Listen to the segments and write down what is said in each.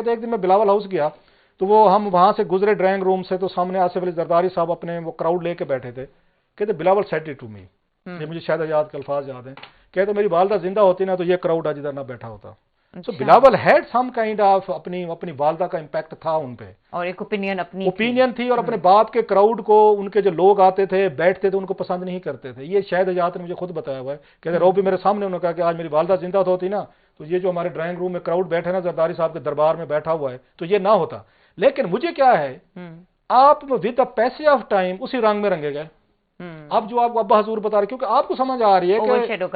کہتے ایک دن میں بلاول ہاؤس گیا تو وہ ہم وہاں سے گزرے ڈرائنگ روم سے تو سامنے آصف علی زرداری صاحب اپنے وہ کراؤڈ لے کے بیٹھے تھے. کہتے Bilawal said it to me, یہ مجھے شاید یاد کے الفاظ یاد ہیں. کہتے میری والدہ زندہ ہوتی نا تو یہ کراؤڈ آج ادھر نہ بیٹھا ہوتا. So Bilawal had some kind of اپنی والدہ کا امپیکٹ تھا ان پہ, اور ایک اوپینین تھی, اور اپنے باپ کے کراؤڈ کو ان کے جو لوگ آتے تھے بیٹھتے تھے ان کو پسند نہیں کرتے تھے. یہ شاید حجات نے مجھے خود بتایا ہوا ہے. کہتے رو بھی میرے سامنے انہوں نے کہا کہ آج میری والدہ زندہ ہوتی نا تو یہ جو ہمارے ڈرائنگ روم میں کراؤڈ بیٹھے نا زرداری صاحب کے دربار میں بیٹھا ہوا ہے تو یہ نہ ہوتا. لیکن مجھے کیا ہے, آپ with the piece of time اسی رنگ میں رنگے گئے. اب جو آپ کو ابا حضور بتا رہے کیونکہ آپ کو سمجھ آ رہی ہے کہ اوور شیڈو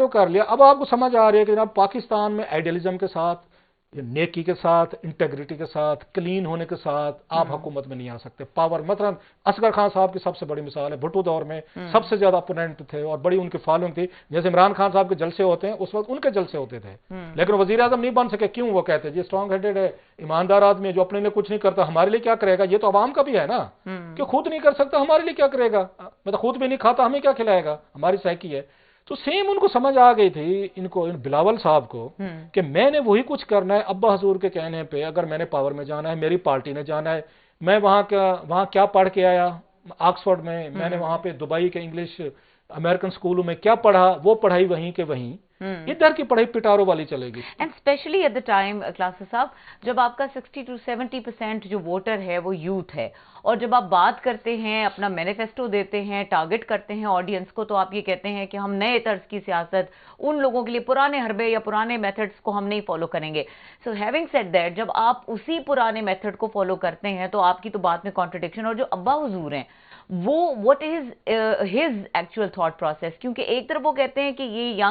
کر لیا. اب آپ کو سمجھ آ رہی ہے کہ جناب پاکستان میں آئیڈیلزم کے ساتھ, نیکی کے ساتھ, انٹیگریٹی کے ساتھ, کلین ہونے کے ساتھ آپ حکومت میں نہیں آ سکتے. پاور مثلا اصغر خان صاحب کی سب سے بڑی مثال ہے, بھٹو دور میں سب سے زیادہ اپوننٹ تھے اور بڑی ان کی فالوئنگ تھی. جیسے عمران خان صاحب کے جلسے ہوتے ہیں اس وقت ان کے جلسے ہوتے تھے, لیکن وزیر اعظم نہیں بن سکے. کیوں؟ وہ کہتے ہیں یہ اسٹرانگ ہیڈڈ ہے, ایماندار آدمی ہے, جو اپنے لیے کچھ نہیں کرتا ہمارے لیے کیا کرے گا. یہ تو عوام کا بھی ہے نا کہ خود نہیں کر سکتا ہمارے لیے کیا کرے گا, مطلب خود بھی نہیں کھاتا ہمیں کیا کھلائے گا, ہماری سائیکی ہے. تو سیم ان کو سمجھ آ گئی تھی ان بلاول صاحب کو کہ میں نے وہی کچھ کرنا ہے ابا حضور کے کہنے پہ. اگر میں نے پاور میں جانا ہے, میری پارٹی نے جانا ہے, میں وہاں کیا پڑھ کے آیا آکسفورڈ میں نے وہاں پہ دبئی کے انگلش امریکن اسکولوں میں کیا پڑھا, وہ پڑھائی وہیں کے وہیں. ادھر کی پڑھائی پٹارو والی چلے گی. And especially at the time classes صاحب جب آپ کا 60 to 70% جو ووٹر ہے وہ یوتھ ہے, اور جب آپ بات کرتے ہیں اپنا مینیفیسٹو دیتے ہیں, ٹارگٹ کرتے ہیں آڈینس کو, تو آپ یہ کہتے ہیں کہ ہم نئے طرز کی سیاست ان لوگوں کے لیے, پرانے حربے یا پرانے میتھڈز کو ہم نہیں فالو کریں گے. سو ہیونگ سیڈ دیٹ جب آپ اسی پرانے میتھڈ کو فالو کرتے ہیں تو آپ کی تو بات میں کانٹرڈکشن. اور جو ابا حضور ہیں وہ what is his actual thought process, کیونکہ ایک طرف وہ کہتے ہیں کہ یہ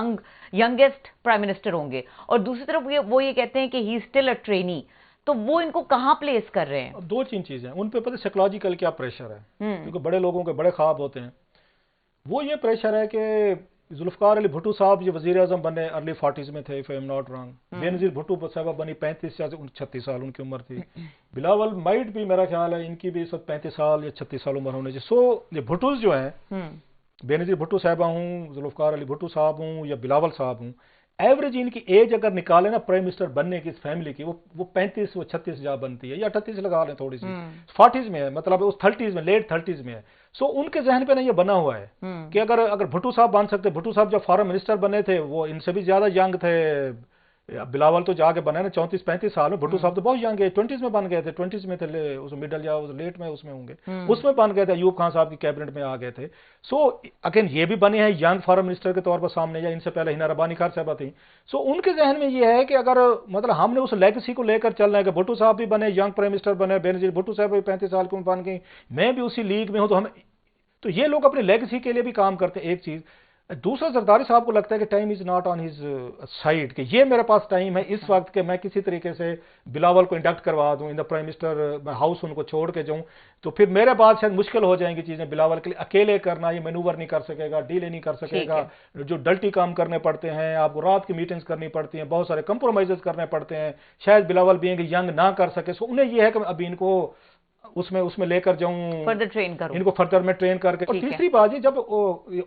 ینگیسٹ پرائم منسٹر ہوں گے, اور دوسری طرف وہ یہ کہتے ہیں کہ ہی اسٹل اے ٹرینی. تو وہ ان کو کہاں پلیس کر رہے ہیں؟ دو تین چیزیں ان پہ پتہ سائیکولوجیکل کیا پریشر ہے, کیونکہ بڑے لوگوں کے بڑے خواب ہوتے ہیں. وہ یہ پریشر ہے کہ ذوالفقار علی بھٹو صاحب جو وزیر اعظم بنے ارلی 40s میں تھے, if I am not wrong. بے نظیر بھٹو صاحبہ بنی 35 یا 36 سال ان کی عمر تھی. بلاول مائٹ بھی میرا خیال ہے ان کی بھی اس وقت 35 سال یا 36 سال عمر ہونے چاہیے. سو یہ بھٹوز جو ہیں, بے نظیر بھٹو صاحبہ ہوں, ذوالفقار علی بھٹو صاحب ہوں یا بلاول صاحب ہوں, ایوریج ان کی ایج اگر نکالے نا پرائم منسٹر بننے کی اس فیملی کی, وہ 35 وہ 36 جا بنتی ہے, یا 38 لگا لیں تھوڑی سی, 40s میں ہے, مطلب اس 30s میں, لیٹ 30s میں ہے. سو ان کے ذہن پہ نا یہ بنا ہوا ہے کہ اگر بھٹو صاحب بن سکتے, بھٹو صاحب جب فارن منسٹر بنے تھے وہ ان سے بھی زیادہ ینگ تھے. بلاول تو جا کے بنے نا 34-35 سال میں, بھٹو صاحب تو بہت ینگ ہے, 20s میں بن گئے تھے, 20s میں تھے, مڈل یا لیٹ میں اس میں ہوں گے, اس میں بن گئے تھے, ایوب خان صاحب کی کیبنٹ میں آ گئے تھے. سو اگین یہ بھی بنے ہیں ینگ فارن منسٹر کے طور پر سامنے, یا ان سے پہلے ہنا ربانی خان صاحبہ تھیں. سو ان کے ذہن میں یہ ہے کہ اگر مطلب ہم نے اس لیگیسی کو لے کر چلنا ہے کہ بھٹو صاحب بھی بنے, ینگ پرائم منسٹر بنے, بے نظیر بھٹو صاحب بھی 35 سال کی بن گئی, میں بھی اسی لیگ میں ہوں, تو یہ لوگ اپنی لیگیسی کے لیے بھی کام کرتے ہیں. ایک چیز. دوسرا, زرداری صاحب کو لگتا ہے کہ time is not on his side, کہ یہ میرے پاس ٹائم ہے اس وقت کہ میں کسی طریقے سے بلاول کو انڈکٹ کروا دوں ان دا پرائم منسٹر ہاؤس, ان کو چھوڑ کے جاؤں تو پھر میرے بعد شاید مشکل ہو جائیں گی چیزیں. بلاول کے لیے اکیلے کرنا, یہ مینوور نہیں کر سکے گا, ڈیلے نہیں کر سکے گا, جو ڈلٹی کام کرنے پڑتے ہیں, آپ کو رات کی میٹنگز کرنی پڑتی ہیں, بہت سارے کمپرومائزز کرنے پڑتے ہیں, شاید بلاول بھی ینگ نہ کر سکے. سو انہیں یہ ہے کہ ابھی ان کو اس میں لے کر جاؤں, فردر ٹرین کروں, ان کو فردر میں ٹرین کر کے. اور تیسری بات یہ جب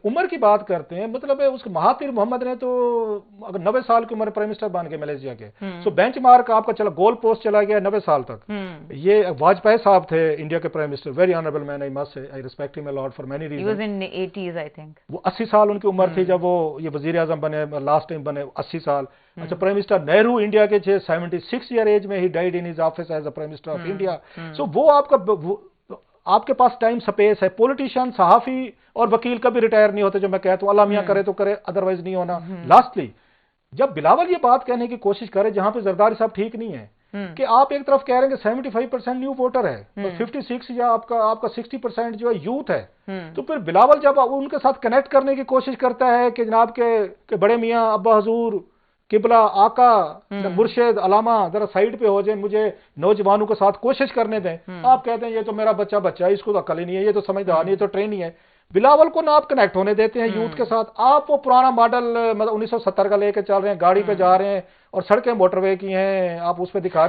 عمر کی بات کرتے ہیں, مطلب اس کے مہاتیر محمد نے تو اگر 90 سال کی عمر پرائم منسٹر بن گئے ملیشیا کے, سو بینچ مارک آپ کا چلا گول پوسٹ چلا گیا 90 سال تک. یہ واجپئی صاحب تھے انڈیا کے prime minister, very honourable man, I must say, I respect him a lot for many reasons. He was in 80s I think, وہ 80 سال ان کی عمر تھی جب وہ یہ وزیر اعظم بنے, لاسٹ ٹائم بنے 80 سال. اچھا, پرائم منسٹر نہرو انڈیا کے 76 ایئر ایج میں he died in his office as a prime minister of India. So وہ آپ کے پاس ٹائم سپیس ہے. پولیٹیشین, صحافی اور وکیل کبھی ریٹائر نہیں ہوتے, جو میں کہتا ہوں اللہ میاں کرے تو کرے, ادروائز نہیں ہونا. لاسٹلی, جب بلاول یہ بات کہنے کی کوشش کرے جہاں پہ زرداری صاحب ٹھیک نہیں ہے کہ آپ ایک طرف کہہ رہے ہیں کہ 75% نیو ووٹر ہے, 56 یا آپ کا 60% جو ہے یوتھ ہے, تو پھر بلاول جب ان کے ساتھ کنیکٹ کرنے کی کوشش کرتا ہے کہ جناب کے بڑے میاں ابا حضور قبلہ آقا مرشد علامہ ذرا سائیڈ پہ ہو جائیں, مجھے نوجوانوں کے ساتھ کوشش کرنے دیں, آپ کہتے ہیں یہ تو میرا بچہ ہے, اس کو تو عقل ہی نہیں ہے, یہ تو سمجھدار نہیں ہے, یہ تو ٹرین ہی ہے. بلاول کو نہ آپ کنیکٹ ہونے دیتے ہیں یوتھ کے ساتھ. آپ وہ پرانا ماڈل مطلب 1970 کا لے کے چل رہے ہیں, گاڑی پہ جا رہے ہیں اور سڑکیں موٹر وے کی ہیں, آپ اس پہ دکھا رہے ہیں.